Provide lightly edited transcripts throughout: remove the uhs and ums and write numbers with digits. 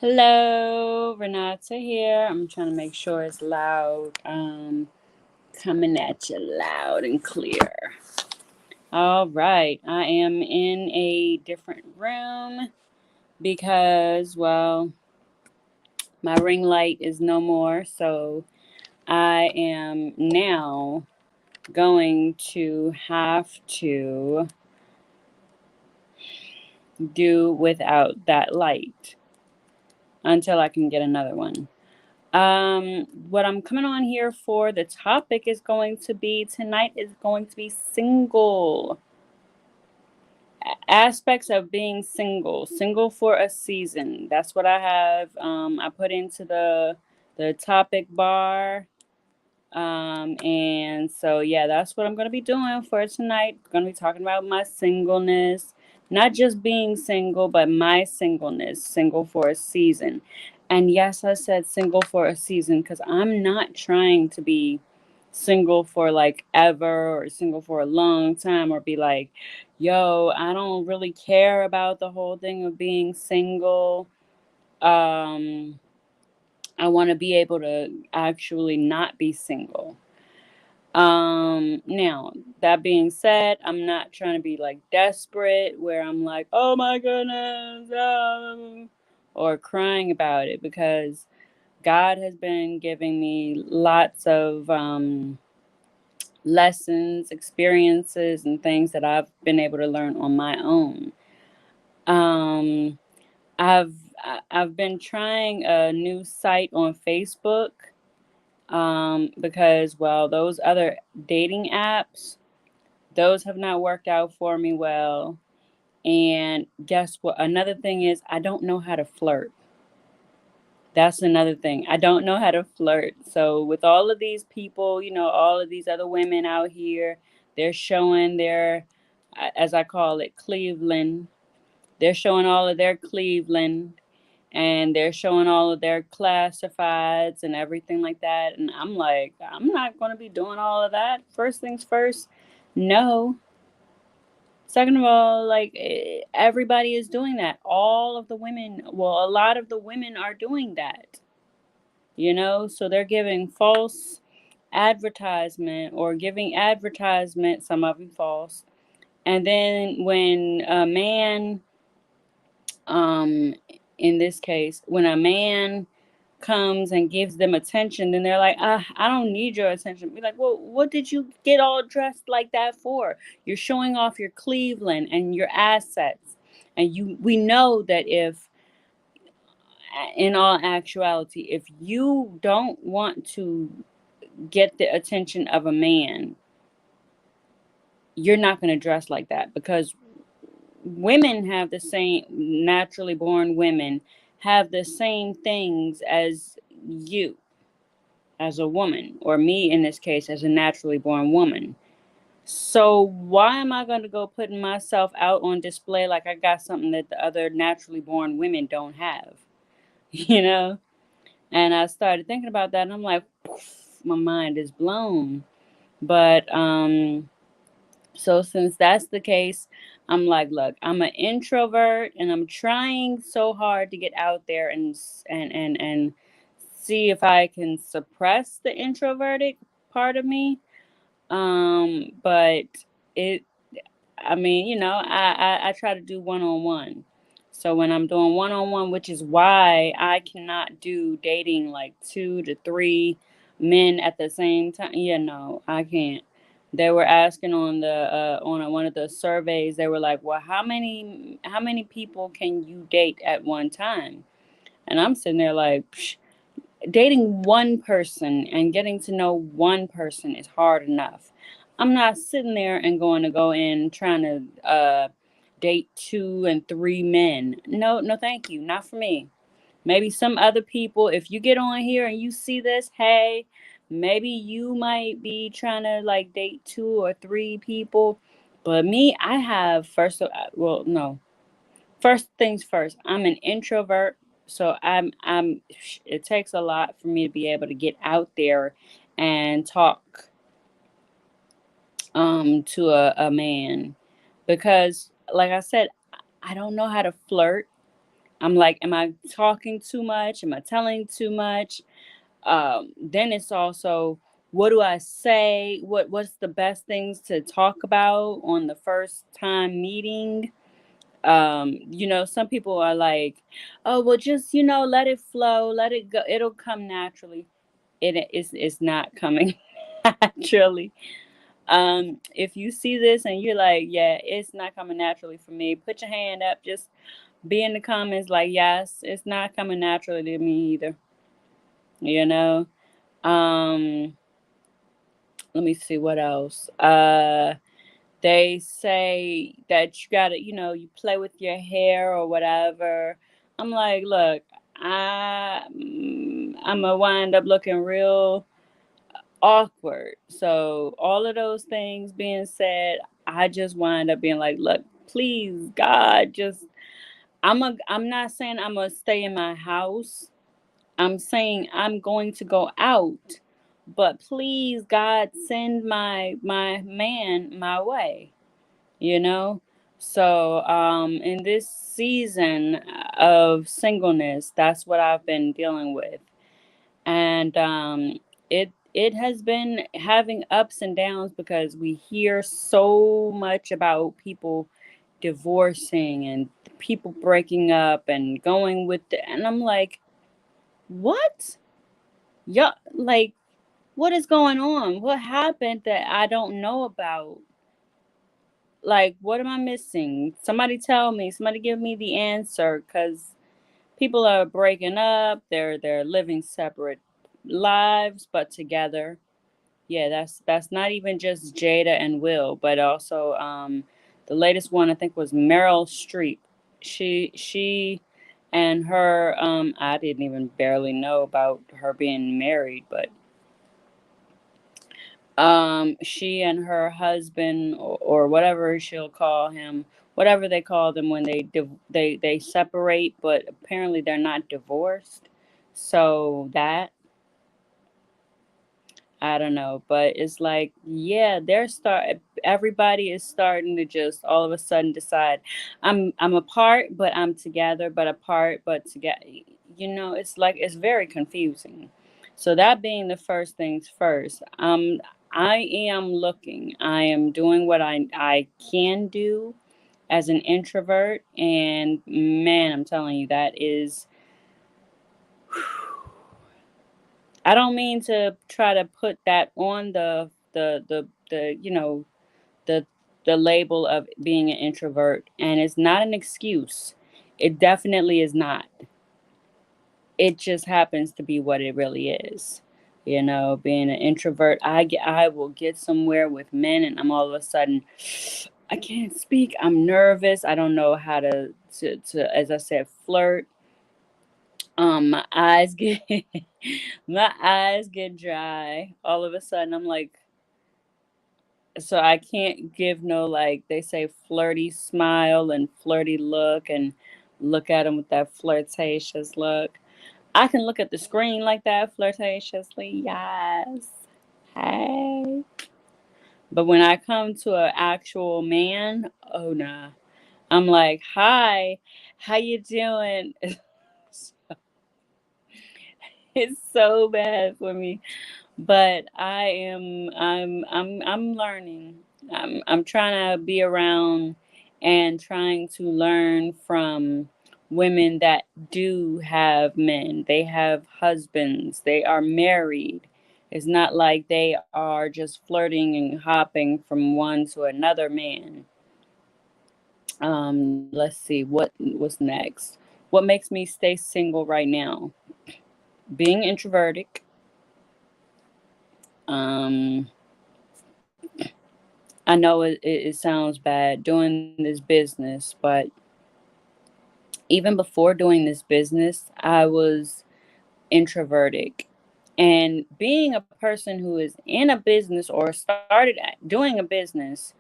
Hello, Renata here. I'm trying to make sure it's loud. Coming at you loud and clear. All right, I am in a different room because, well, my ring light is no more. So I am now going to have to do without that light until I can get another one. What I'm coming on here for, the topic is going to be tonight is going to be single. Aspects of being single for a season. That's what I have. I put into the topic bar. And so yeah, that's what I'm gonna be doing for tonight. I'm gonna be talking about my singleness, not just being single, but my singleness, single for a season. And yes, I said single for a season because I'm not trying to be single for like ever or single for a long time or be like, yo, I don't really care about the whole thing of being single. Um, I want to be able to actually not be single. Now that being said, I'm not trying to be like desperate where I'm like, oh my goodness, or crying about it because God has been giving me lots of lessons, experiences, and things that I've been able to learn on my own. Um, I've I've been trying a new site on Facebook because well, those other dating apps, those have not worked out for me well. And guess what? Another thing is I don't know how to flirt. That's another thing. I don't know how to flirt. So with all of these people, all of these other women out here, they're showing their, as I call it, Cleveland. They're showing all of their Cleveland and they're showing all of their classifieds and everything like that. And I'm like, I'm not going to be doing all of that. First things first, no. Second of all, like everybody is doing that. All of the women, well, a lot of the women are doing that, so they're giving false advertisement or giving advertisement, some of them false. And then when a man, um, in this case, when a man comes and gives them attention, then they're like, I don't need your attention. Be like, well, what did you get all dressed like that for? You're showing off your Cleveland and your assets. And we know that if, in all actuality, if you don't want to get the attention of a man, you're not going to dress like that because women have the same, naturally born women have the same things as you as a woman, or me in this case as a naturally born woman. So why am I going to go putting myself out on display like I got something that the other naturally born women don't have? You know? And I started thinking about that and I'm like, poof, my mind is blown. But so since that's the case, I'm like, look, I'm an introvert and I'm trying so hard to get out there and see if I can suppress the introverted part of me. But it, I mean, I try to do one on one. So when I'm doing one on one, which is why I cannot do dating like 2 to 3 men at the same time. Yeah, no, I can't. They were asking on the one of the surveys. They were like, "Well, how many people can you date at one time?" And I'm sitting there like, psh, dating one person and getting to know one person is hard enough. I'm not sitting there and going to go in trying to date 2 and 3 men. No, no, thank you. Not for me. Maybe some other people, if you get on here and you see this, hey, maybe you might be trying to like date 2 or 3 people. But me, I have well, no, first things first, I'm an introvert, so I'm it takes a lot for me to be able to get out there and talk to a man because like I said, I don't know how to flirt. I'm like, am I talking too much? Am I telling too much? Then it's also, what do I say? What's the best things to talk about on the first time meeting? Some people are like, oh, well, just, let it flow, let it go, it'll come naturally. It's not coming naturally. If you see this and you're like, yeah, it's not coming naturally for me, put your hand up. Just be in the comments like, yes, it's not coming naturally to me either. You know. Um, Let me see what else. They say that you gotta, you play with your hair or whatever. I'm like, look, I'm gonna wind up looking real awkward. So all of those things being said, I just wind up being like, look, please, God, just I'm not saying I'm gonna stay in my house. I'm saying I'm going to go out. But please, God, send my man my way, you know? So in this season of singleness, that's what I've been dealing with. And it has been having ups and downs because we hear so much about people divorcing and people breaking up and going with and I'm like, what? Yeah, like, what is going on? What happened that I don't know about? Like, what am I missing? Somebody tell me. Somebody give me the answer, because people are breaking up. They're living separate lives, but together. Yeah, that's not even just Jada and Will, but also the latest one I think was Meryl Streep. She and her I didn't even barely know about her being married, but she and her husband, or whatever she'll call him, whatever they call them when they separate, but apparently they're not divorced. So that, I don't know, but it's like, yeah, everybody is starting to just all of a sudden decide, I'm apart but I'm together, but apart but together. It's like, it's very confusing. So that being the first things first, I am looking. I am doing what I can do as an introvert, and man, I'm telling you, that is, I don't mean to try to put that on the the label of being an introvert, and it's not an excuse. It definitely is not. It just happens to be what it really is. Being an introvert, I will get somewhere with men and I'm all of a sudden, I can't speak. I'm nervous. I don't know how to as I said, flirt. My eyes get my eyes get dry. All of a sudden I'm like, so I can't give no, like they say, flirty smile and flirty look and look at them with that flirtatious look. I can look at the screen like that flirtatiously, yes. Hey. But when I come to an actual man, oh nah. I'm like, hi, how you doing? It's so bad for me. But I'm learning. I'm trying to be around and trying to learn from women that do have men. They have husbands. They are married. It's not like they are just flirting and hopping from one to another man. Let's see what's next. What makes me stay single right now? Being introverted. Um, I know it sounds bad doing this business, but even before doing this business, I was introverted. And being a person who is in a business or started doing a business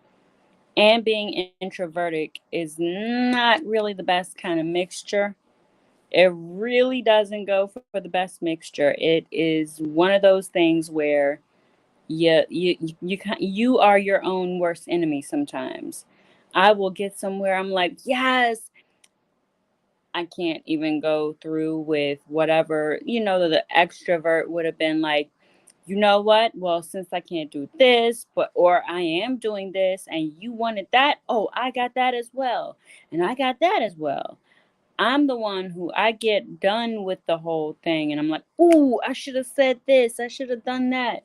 and being introverted is not really the best kind of mixture. It really doesn't go for the best mixture. It is one of those things where you are your own worst enemy sometimes. I will get somewhere, I'm like, yes, I can't even go through with whatever, the extrovert would have been like, you know what? Well, since I can't do this, or I am doing this and you wanted that, oh, I got that as well. And I got that as well. I'm the one who I get done with the whole thing and I'm like, ooh, I should have said this. I should have done that.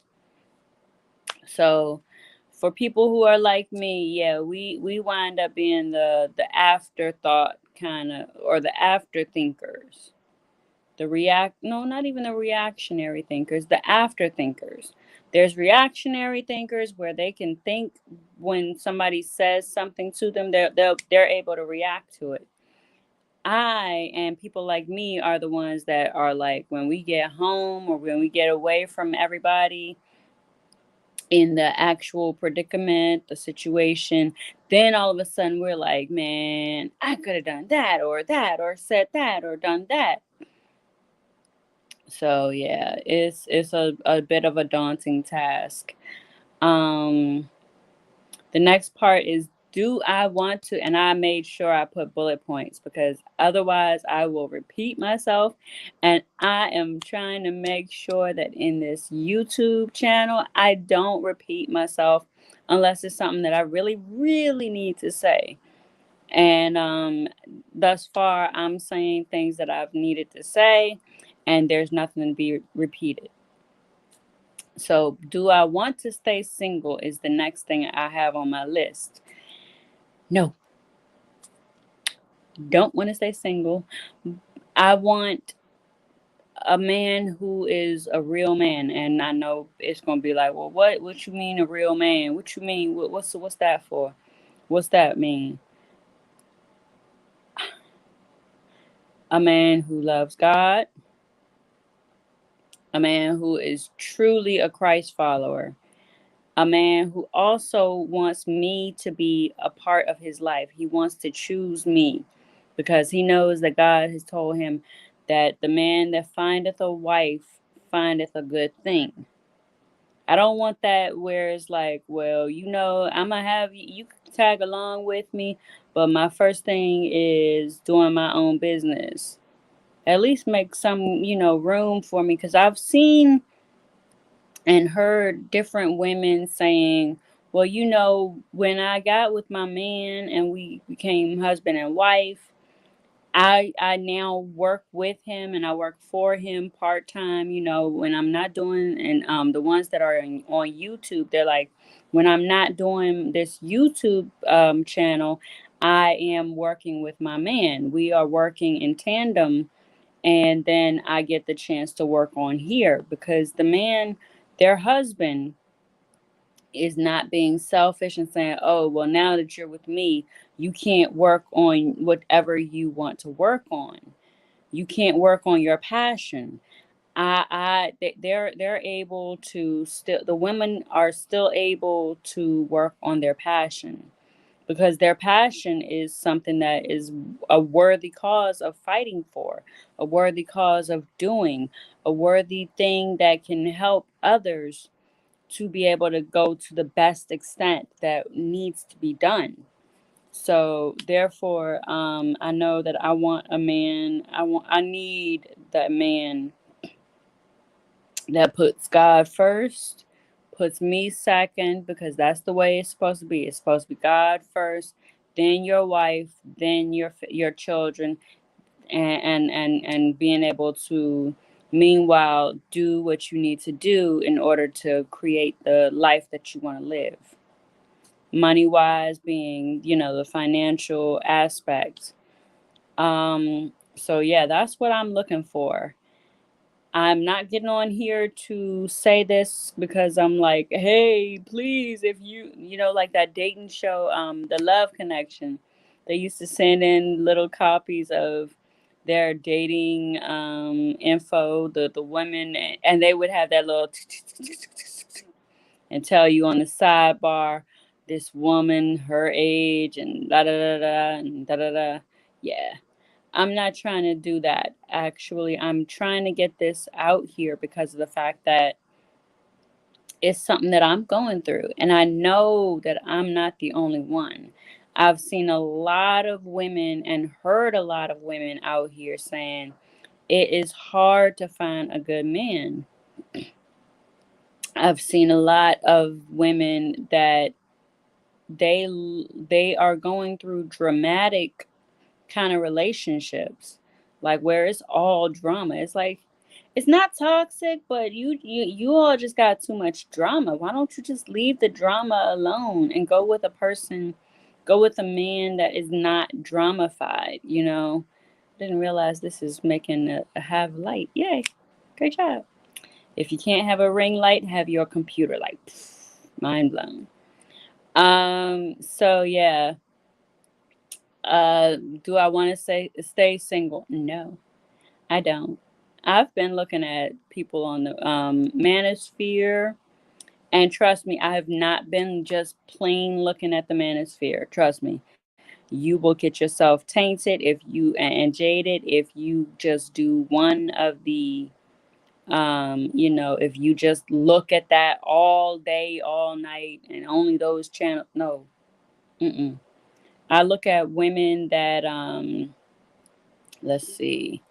So for people who are like me, yeah, we wind up being the afterthought kind of, or the after thinkers. No, not even the reactionary thinkers, the after thinkers. There's reactionary thinkers where they can think when somebody says something to them, they're able to react to it. I and people like me are the ones that are like, when we get home or when we get away from everybody in the actual predicament, the situation, then all of a sudden we're like, man, I could have done that, or said that, or done that. So yeah, it's a bit of a daunting task. Um, the next part is, do I want to? And I made sure I put bullet points because otherwise I will repeat myself. And I am trying to make sure that in this YouTube channel, I don't repeat myself unless it's something that I really, really need to say. And thus far, I'm saying things that I've needed to say, and there's nothing to be repeated. So, do I want to stay single? Is the next thing I have on my list. No, don't want to stay single. I want a man who is a real man, and I know it's gonna be like, well, what you mean a real man? What you mean? What's that for? What's that mean? A man who loves God, a man who is truly a Christ follower, a man who also wants me to be a part of his life. He wants to choose me because he knows that God has told him that the man that findeth a wife findeth a good thing. I don't want that where it's like, well, I'm going to have you tag along with me, but my first thing is doing my own business. At least make some, room for me, because I've seen and heard different women saying, well, when I got with my man and we became husband and wife, I now work with him and I work for him part-time, when I'm not doing, and the ones that are on YouTube, they're like, when I'm not doing this YouTube channel, I am working with my man. We are working in tandem, and then I get the chance to work on here because the man, their husband, is not being selfish and saying, oh, well, now that you're with me, you can't work on whatever you want to work on. You can't work on your passion. They're able to still, the women are still able to work on their passion, because their passion is something that is a worthy cause of fighting for, a worthy cause of doing, a worthy thing that can help others to be able to go to the best extent that needs to be done. So therefore, I know that I want a man. I need that man that puts God first, puts me second, because that's the way it's supposed to be. It's supposed to be God first, then your wife, then your children, and being able to meanwhile do what you need to do in order to create the life that you want to live. Money wise being, the financial aspect. So yeah, that's what I'm looking for. I'm not getting on here to say this because I'm like, hey, please, if like that dating show, The Love Connection, they used to send in little copies of their dating info, the women, and they would have that little and tell you on the sidebar, this woman, her age, and da da da da, and da da da. Yeah. I'm not trying to do that. Actually, I'm trying to get this out here because of the fact that it's something that I'm going through. And I know that I'm not the only one. I've seen a lot of women and heard a lot of women out here saying it is hard to find a good man. I've seen a lot of women that they they are going through dramatic kind of relationships, like where it's all drama. It's like it's not toxic, but you all just got too much drama. Why don't you just leave the drama alone and go with a person, go with a man that is not dramified, you know? Didn't realize this is making a have light. Yay. Great job. If you can't have a ring light, have your computer light. Mind blown. So yeah. Do I want to say stay single? No, I don't. I've been looking at people on the manosphere, and trust me, I have not been just plain looking at the manosphere. Trust me, you will get yourself tainted if you and jaded if you just do one of the you know, if you just look at that all day, all night, and only those channels. No, mm-mm. I look at women that let's see.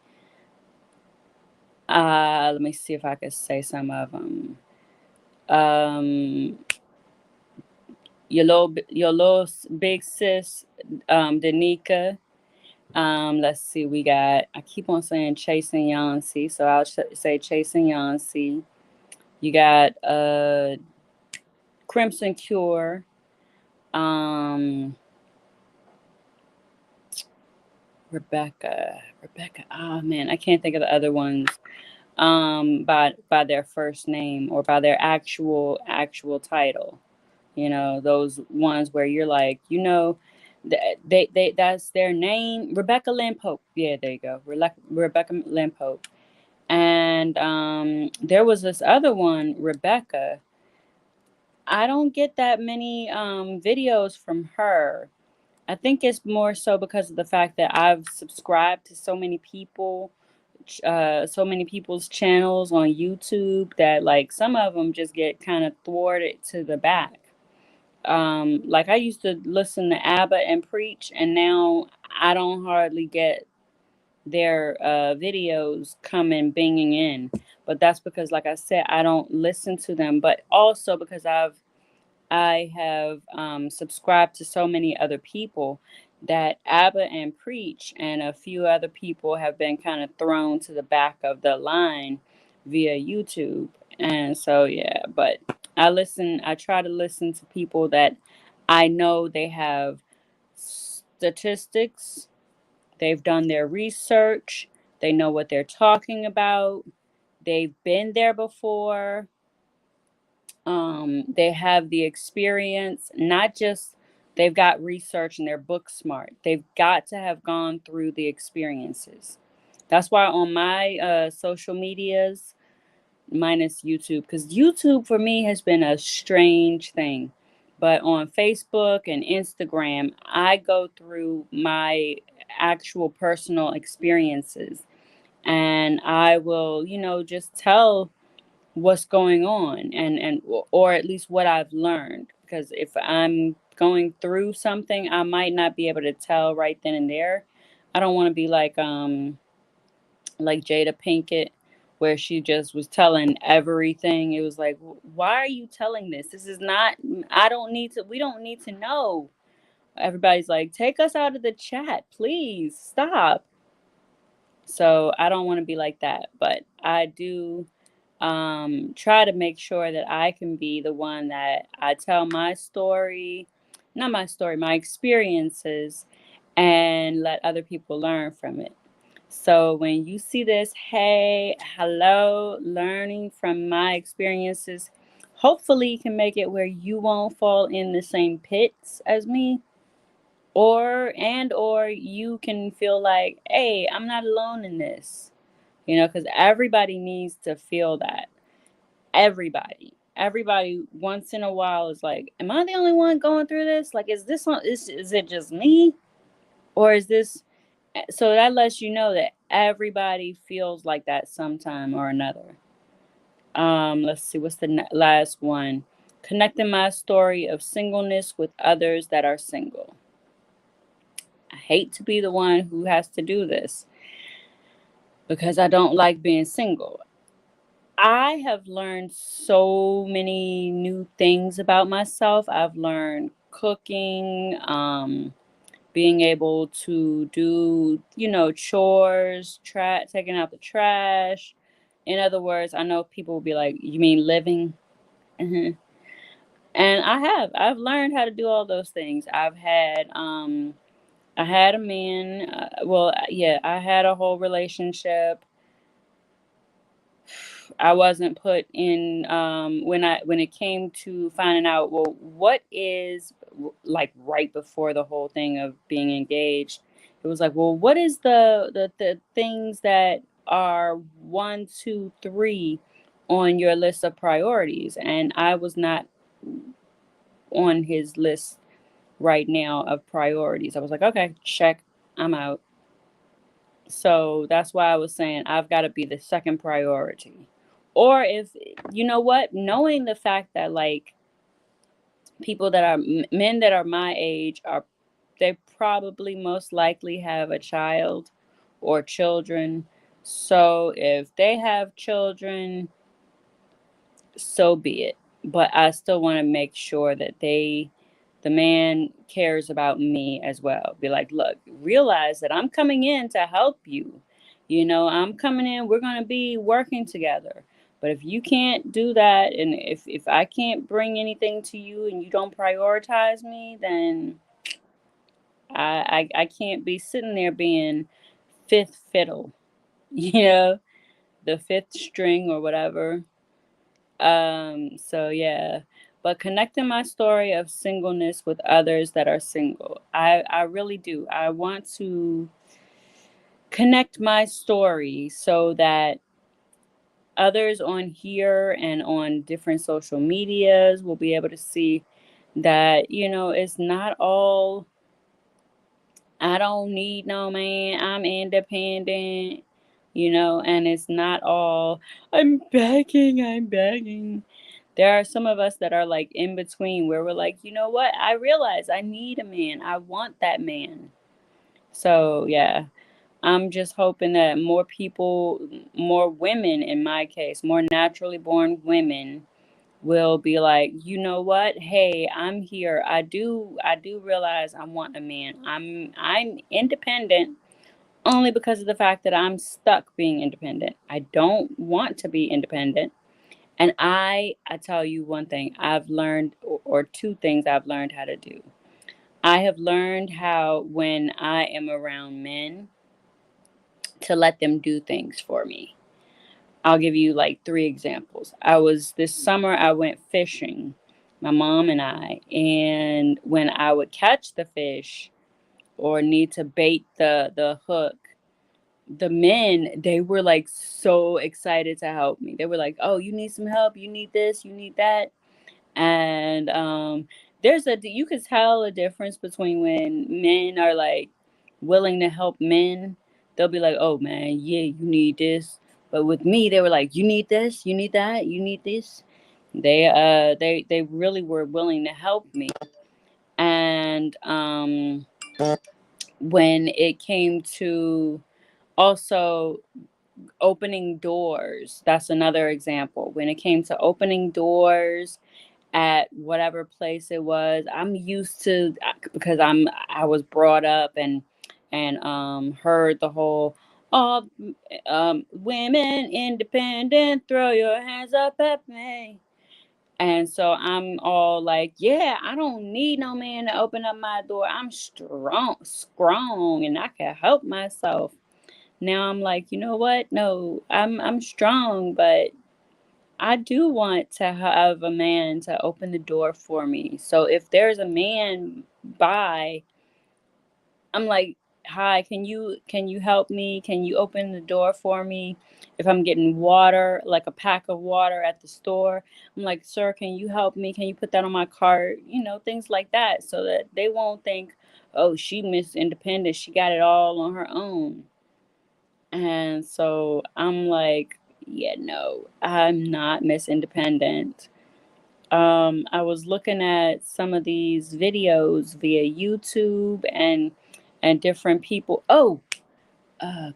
Let me see if I could say some of them. Um, big sis, Danica. Let's see. We got. I keep on saying Chasing Yancey, so I'll say Chasing Yancey. You got Crimson Cure. Um, Rebecca. Oh man, I can't think of the other ones. By their first name or by their actual title. You know, those ones where you're like, you know, they that's their name. Rebecca Lynn Pope. Yeah, there you go. Rebecca Lynn Pope. And there was this other one, Rebecca. I don't get that many videos from her. I think it's more so because of the fact that I've subscribed to so many people's channels on YouTube that like some of them just get kind of thwarted to the back. Like I used to listen to ABBA and Preach, and now I don't hardly get their videos coming binging in. But that's because, like I said, I don't listen to them. But also because I have subscribed to so many other people that ABBA and Preach and a few other people have been kind of thrown to the back of the line via YouTube. And so, yeah, but I try to listen to people that I know they have statistics, they've done their research, they know what they're talking about, they've been there before, they have the experience, not just they've got research and they're book smart. They've got to have gone through the experiences. That's why on my social medias, minus YouTube, because YouTube for me has been a strange thing. But on Facebook and Instagram, I go through my actual personal experiences and I will, you know, just tell what's going on and or at least what I've learned, because if I'm going through something I might not be able to tell right then and there. I don't want to be like Jada Pinkett where she just was telling everything. It was like, why are you telling this? This is not, I don't need to, we don't need to know. Everybody's like, take us out of the chat, please stop. So I don't want to be like that, but I do try to make sure that I can be the one that I tell my story, not my story, my experiences, and let other people learn from it. So when you see this, hey, hello, learning from my experiences, hopefully you can make it where you won't fall in the same pits as me, or you can feel like, hey, I'm not alone in this. You know, because everybody needs to feel that. Everybody once in a while is like, am I the only one going through this? Like, is it just me, or is this? So that lets you know that everybody feels like that sometime or another. Let's see, what's the last one? Connecting my story of singleness with others that are single. I hate to be the one who has to do this because I don't like being single. I have learned so many new things about myself. I've learned cooking, being able to do, chores, taking out the trash. In other words, I know people will be like, "You mean living?" Mhm. And I've learned how to do all those things. I had a man. Yeah, I had a whole relationship. I wasn't put in when it came to finding out, well, what is like right before the whole thing of being engaged. It was like, well, what is the things that are one, two, three on your list of priorities? And I was not on his list right now of priorities. I was like, okay, check, I'm out. So that's why I was saying I've got to be the second priority. Or if, you know what, knowing the fact that like people that are men that are my age are, they probably most likely have a child or children. So if they have children, so be it. But I still want to make sure that the man cares about me as well. Be like, look, realize that I'm coming in to help you. I'm coming in, we're going to be working together. But if you can't do that, and if I can't bring anything to you and you don't prioritize me, then I can't be sitting there being fifth fiddle, you know, the fifth string or whatever. So yeah, but connecting my story of singleness with others that are single, I really do. I want to connect my story so that others on here and on different social medias will be able to see that, it's not all I don't need no man, I'm independent, and it's not all I'm begging. There are some of us that are like in between where we're like, you know what? I realize I need a man. I want that man. So, yeah, I'm just hoping that more people, more women in my case, more naturally born women will be like, you know what? Hey, I'm here. I do realize I want a man. I'm independent only because of the fact that I'm stuck being independent. I don't want to be independent. And I tell you one thing I've learned, or two things I've learned how to do. I have learned how, when I am around men, to let them do things for me. I'll give you like three examples. This summer, I went fishing, my mom and I. And when I would catch the fish or need to bait the hook, the men, they were like so excited to help me. They were like, oh, you need some help, you need this, you need that. And you could tell a difference between when men are like willing to help men. They'll be like, oh man, yeah, you need this. But with me, they were like, you need this, you need that, you need this. They really were willing to help me. And when it came to also opening doors, that's another example. When it came to opening doors at whatever place it was, I'm used to, because I was brought up and heard the whole, all women independent, throw your hands up at me. And so I'm all like, yeah, I don't need no man to open up my door. I'm strong, and I can help myself. Now I'm like, you know what? No, I'm strong, but I do want to have a man to open the door for me. So if there's a man by, I'm like, hi, can you help me? Can you open the door for me? If I'm getting water, like a pack of water at the store, I'm like, sir, can you help me? Can you put that on my cart? Things like that, so that they won't think, oh, she Miss Independent, she got it all on her own. And so I'm like, yeah, no, I'm not Miss Independent. I was looking at some of these videos via YouTube, and and different people. Oh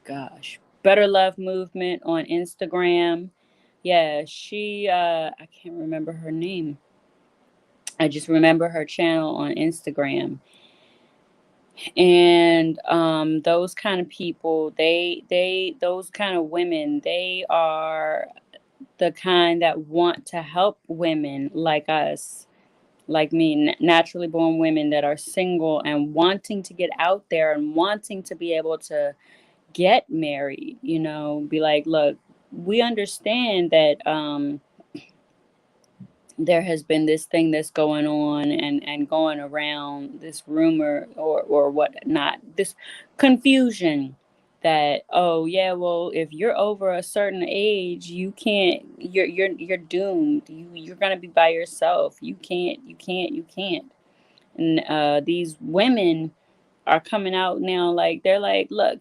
gosh, Better Love Movement on Instagram. Yeah, she I can't remember her name. I just remember her channel on Instagram. And those kind of people, they those kind of women, they are the kind that want to help women like us, like me, naturally born women that are single and wanting to get out there and wanting to be able to get married, be like, look, we understand that there has been this thing that's going on and going around, this rumor or whatnot, this confusion that, oh yeah, well, if you're over a certain age, you can't, you're doomed, you're gonna be by yourself, you can't. And these women are coming out now, like they're like, look,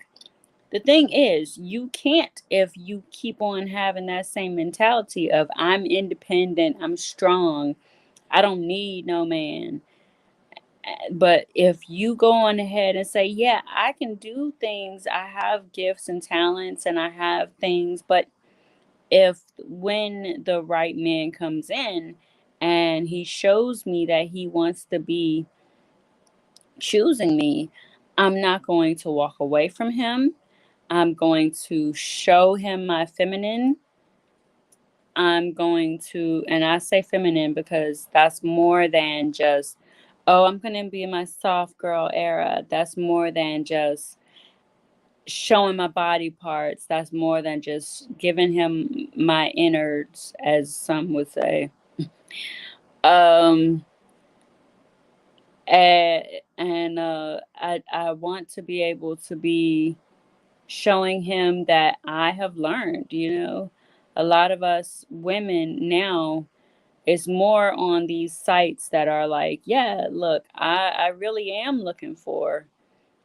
the thing is, you can't, if you keep on having that same mentality of I'm independent, I'm strong, I don't need no man. But if you go on ahead and say, yeah, I can do things, I have gifts and talents and I have things, but if when the right man comes in and he shows me that he wants to be choosing me, I'm not going to walk away from him. I'm going to show him my feminine. I'm going to, and I say feminine because that's more than just, oh, I'm going to be in my soft girl era. That's more than just showing my body parts. That's more than just giving him my innards, as some would say. Um, and I want to be able to be showing him that I have learned, a lot of us women now, it's more on these sites that are like, yeah, look, I really am looking for,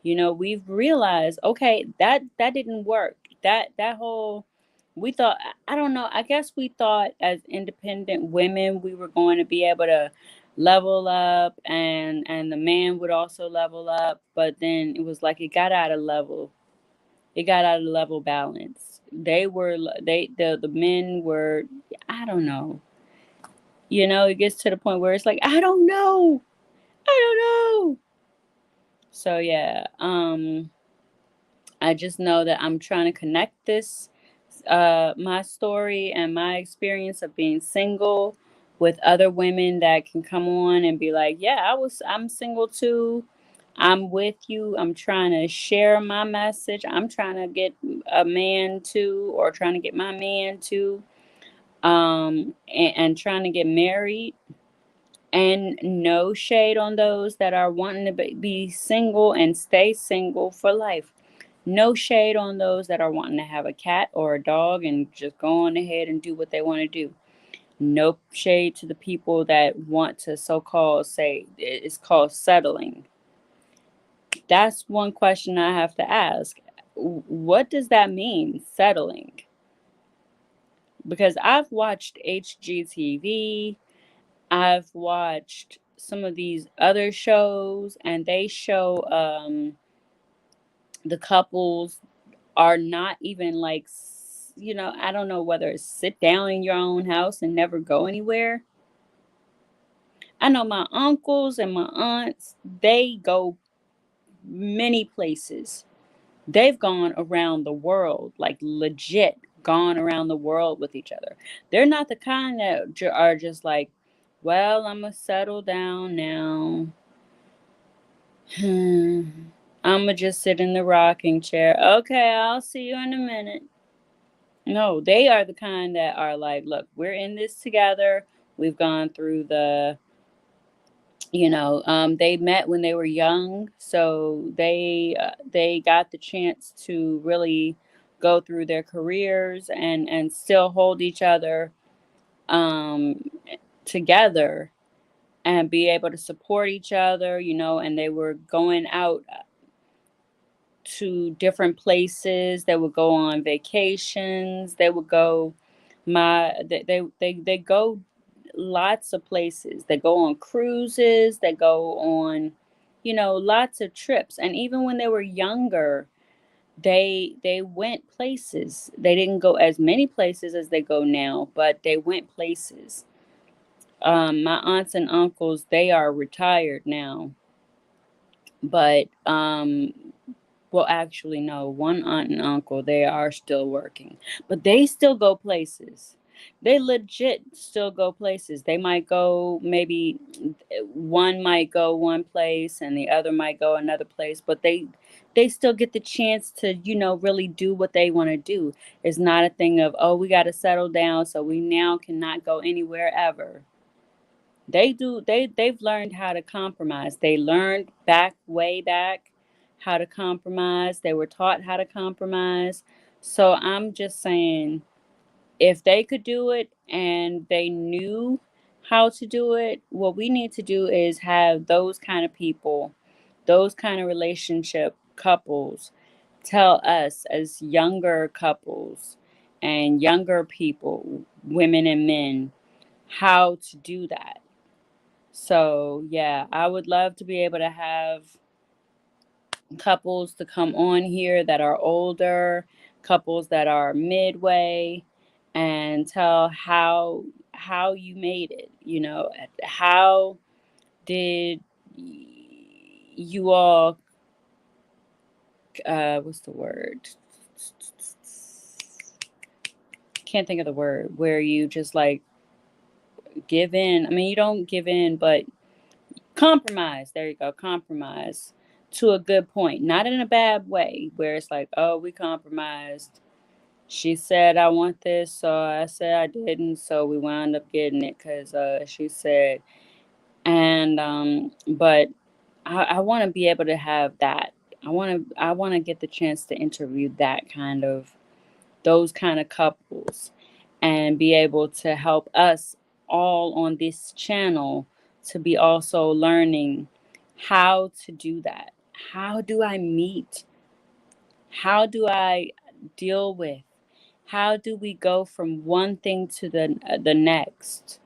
we've realized, okay, that didn't work. That whole, we thought, I don't know, I guess we thought as independent women we were going to be able to level up and the man would also level up, but then it was like it got out of level balance. The men were, I don't know. It gets to the point where it's like, I don't know. I don't know. So yeah, I just know that I'm trying to connect this, my story and my experience of being single with other women that can come on and be like, yeah, I'm single too. I'm with you. I'm trying to share my message. I'm trying to get a man too, or trying to get my man too, and trying to get married. And no shade on those that are wanting to be single and stay single for life. No shade on those that are wanting to have a cat or a dog and just go on ahead and do what they want to do. No shade to the people that want to so-called say it's called settling. That's one question I have to ask. What does that mean, settling? Because I've watched HGTV, I've watched some of these other shows, and they show the couples are not even like, I don't know whether it's sit down in your own house and never go anywhere. I know my uncles and my aunts, they go many places. They've gone around the world, like legit gone around the world with each other. They're not the kind that are just like, well, I'm going to settle down now. I'm going to just sit in the rocking chair. Okay, I'll see you in a minute. No, they are the kind that are like, look, we're in this together. We've gone through they met when they were young, so they got the chance to really go through their careers and still hold each other um, together and be able to support each other, and they were going out to different places. They would go on vacations. They would go they go lots of places. They go on cruises. They go on lots of trips. And even when they were younger, they went places. They didn't go as many places as they go now, but they went places. My aunts and uncles, they are retired now, but well, actually, no, one aunt and uncle, they are still working, but they still go places. They legit still go places. They might go, maybe one might go one place and the other might go another place, but they still get the chance to, really do what they want to do. It's not a thing of, oh, we got to settle down, so we now cannot go anywhere ever. They've learned how to compromise. They learned way back how to compromise. They were taught how to compromise. So I'm just saying, if they could do it and they knew how to do it, what we need to do is have those kind of people, those kind of relationship couples tell us as younger couples and younger people, women and men, how to do that. So, yeah, I would love to be able to have couples to come on here that are older, couples that are midway, and tell how you made it, how did you all what's the word? Can't think of the word where you just like give in. I mean, you don't give in, but compromise. There you go. Compromise to a good point, not in a bad way where it's like, oh, we compromised. She said, I want this. So I said I didn't. So we wound up getting it because she said. And, but I want to be able to have that. I want to get the chance to interview those kind of couples and be able to help us all on this channel to be also learning how to do that. How do I meet? How do I deal with? How do we go from one thing to the next?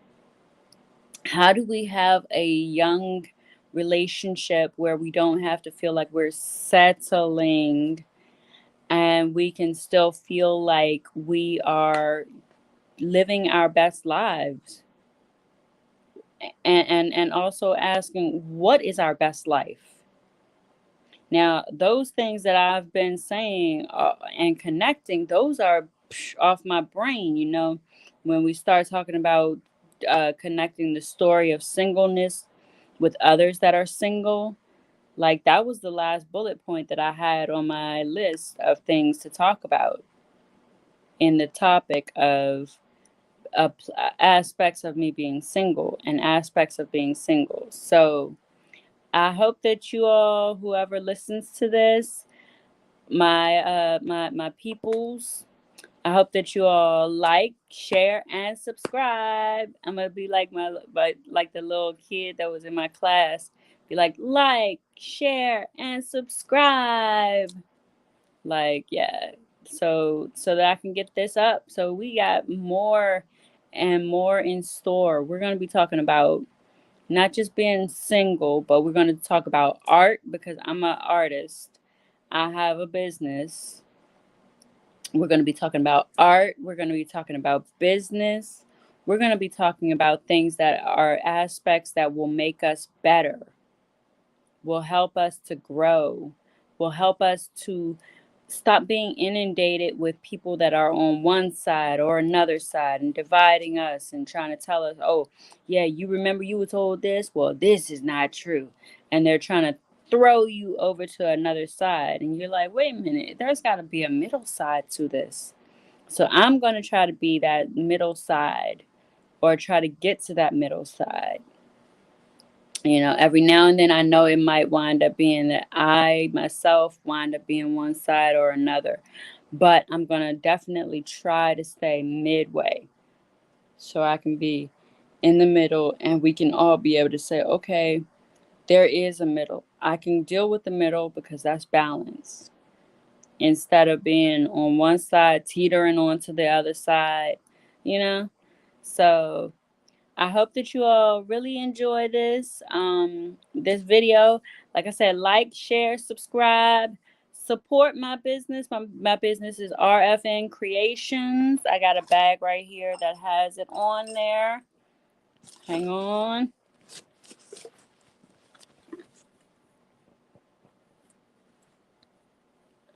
How do we have a young relationship where we don't have to feel like we're settling and we can still feel like we are living our best lives? And also asking, what is our best life? Now, those things that I've been saying and connecting, those are off my brain. When we start talking about connecting the story of singleness with others that are single, like that was the last bullet point that I had on my list of things to talk about in the topic of aspects of me being single and aspects of being single. So I hope that you all, whoever listens to this, my peoples, I hope that you all like, share, and subscribe. I'm gonna be like like the little kid that was in my class. Be like, share, and subscribe. Like, yeah. So that I can get this up. So we got more and more in store. We're gonna be talking about not just being single, but we're gonna talk about art because I'm an artist. I have a business. We're going to be talking about art. We're going to be talking about business. We're going to be talking about things that are aspects that will make us better, will help us to grow, will help us to stop being inundated with people that are on one side or another side and dividing us and trying to tell us, oh, yeah, you remember you were told this? Well, this is not true. And they're trying to throw you over to another side. And you're like, wait a minute, there's got to be a middle side to this. So I'm going to try to be that middle side or try to get to that middle side. Every now and then I know it might wind up being that I myself wind up being one side or another, but I'm going to definitely try to stay midway so I can be in the middle and we can all be able to say, okay, there is a middle. I can deal with the middle because that's balance instead of being on one side, teetering onto the other side, you know? So I hope that you all really enjoy this video. Like I said, like, share, subscribe, support my business. My business is RFN Creations. I got a bag right here that has it on there. Hang on.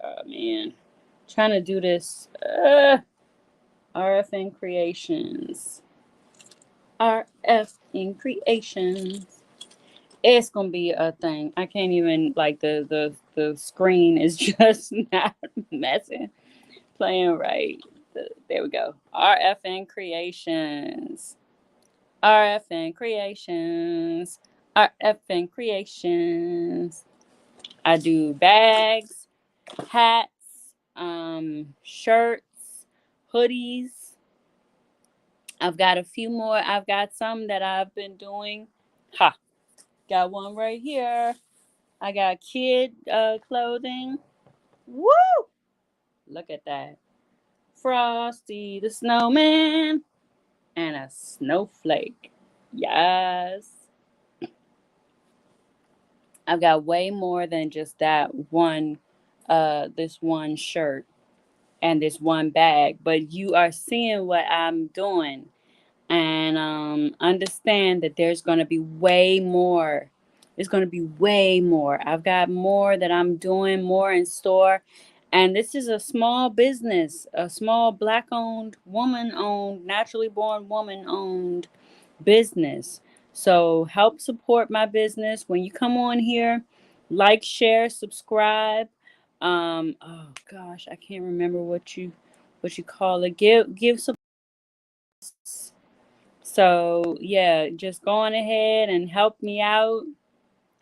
Oh man, trying to do this. RFN Creations. RFN Creations. It's gonna be a thing. I can't even like the screen is just not messing, playing right. There we go. RFN Creations. RFN Creations. RFN Creations. I do bags, hats, shirts, hoodies. I've got a few more. I've got some that I've been doing. Ha. Got one right here. I got kid clothing. Woo! Look at that. Frosty the Snowman and a snowflake. Yes. I've got way more than just that one, this one shirt and this one bag, but you are seeing what I'm doing. And understand that there's going to be way more. There's going to be way more. I've got more that I'm doing, more in store. And this is a small business, a small Black owned, woman owned, naturally born woman owned business. So help support my business. When you come on here, like, share, subscribe. Oh gosh, I can't remember what you call it. Give support. So yeah, just go on ahead and help me out,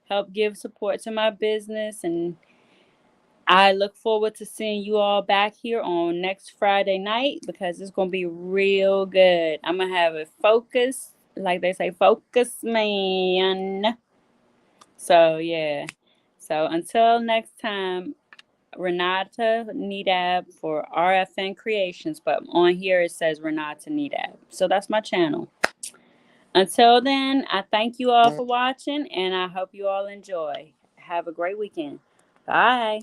help give support to my business. And I look forward to seeing you all back here on next Friday night because it's going to be real good. I'm going to have a focus, like they say, focus man. So yeah. So until next time, Renata Nedab for RFN Creations, but on here it says Renata Nedab. So that's my channel. Until then, I thank you all for watching and I hope you all enjoy. Have a great weekend. Bye.